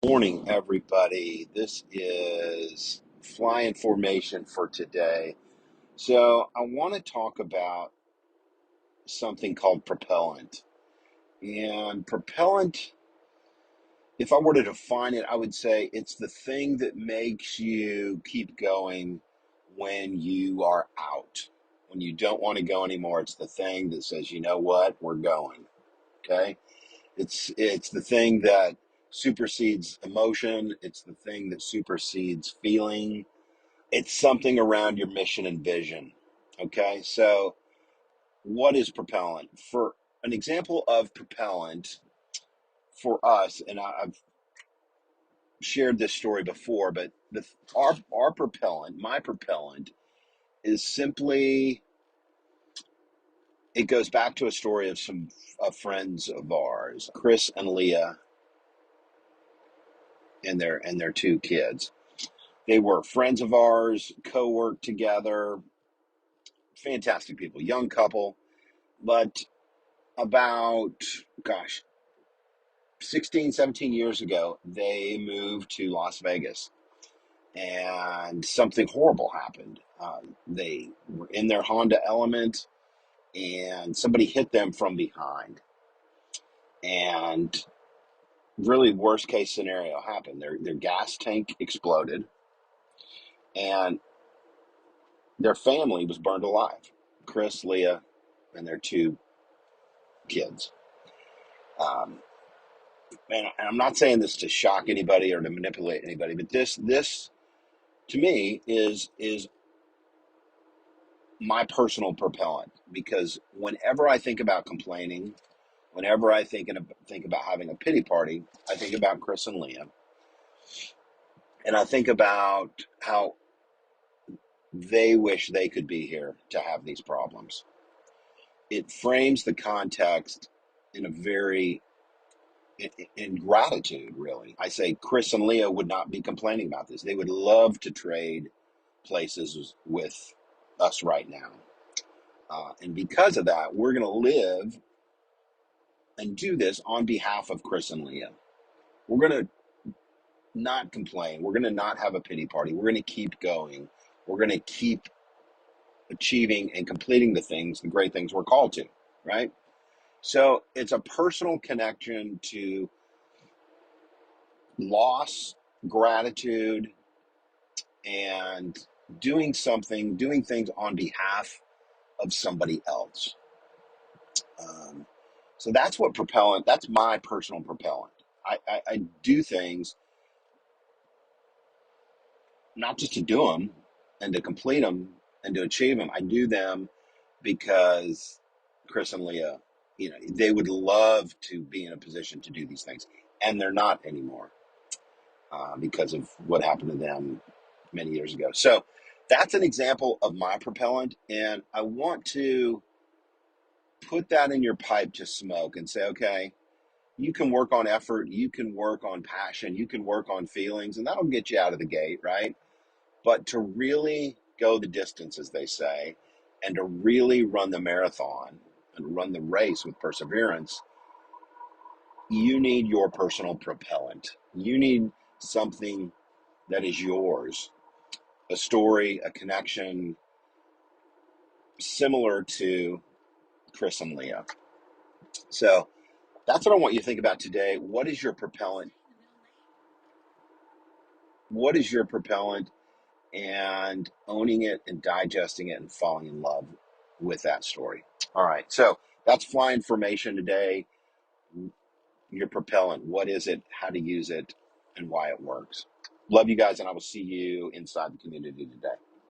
Morning, everybody. This is flying formation for today. So, I want to talk about something called propellant. And propellant, if I were to define it, I would say it's the thing that makes you keep going when you are out. When you don't want to go anymore, it's the thing that says, you know what, we're going. Okay? It's the thing that supersedes emotion. It's the thing that supersedes feeling. It's something around your mission and vision. Okay, so what is propellant? For an example of propellant for us, and I've shared this story before, but our propellant, my propellant, is simply it goes back to a story of some friends of ours, Chris and Leah, and their two kids. They were friends of ours, co-worked together, fantastic people, young couple. But about, gosh, 16, 17 years ago, they moved to Las Vegas and something horrible happened. They were in their Honda Element and somebody hit them from behind. And really worst case scenario happened. Their gas tank exploded and their family was burned alive. Chris, Leah, and their two kids. Um, and I'm not saying this to shock anybody or to manipulate anybody, but this to me is my personal propellant, because whenever I think about complaining, whenever I think about having a pity party, I think about Chris and Leah, and I think about how they wish they could be here to have these problems. It frames the context in a very in gratitude, really. I say Chris and Leah would not be complaining about this. They would love to trade places with us right now. And because of that, we're going to live and do this on behalf of Chris and Leah. We're going to not complain. We're going to not have a pity party. We're going to keep going. We're going to keep achieving and completing the great things we're called to, right? So it's a personal connection to loss, gratitude, and doing things on behalf of somebody else. Um, so that's my personal propellant. I do things not just to do them and to complete them and to achieve them. I do them because Chris and Leah, they would love to be in a position to do these things, and they're not anymore because of what happened to them many years ago. So that's an example of my propellant, and I want to put that in your pipe to smoke and say, okay, you can work on effort, you can work on passion, you can work on feelings, and that'll get you out of the gate, right? But to really go the distance, as they say, and to really run the marathon and run the race with perseverance, you need your personal propellant. You need something that is yours, a story, a connection similar to Chris and Leah. So that's what I want you to think about today. What is your propellant? What is your propellant? And owning it and digesting it and falling in love with that story. All right. So that's flying formation today. Your propellant. What is it? How to use it and why it works. Love you guys. And I will see you inside the community today.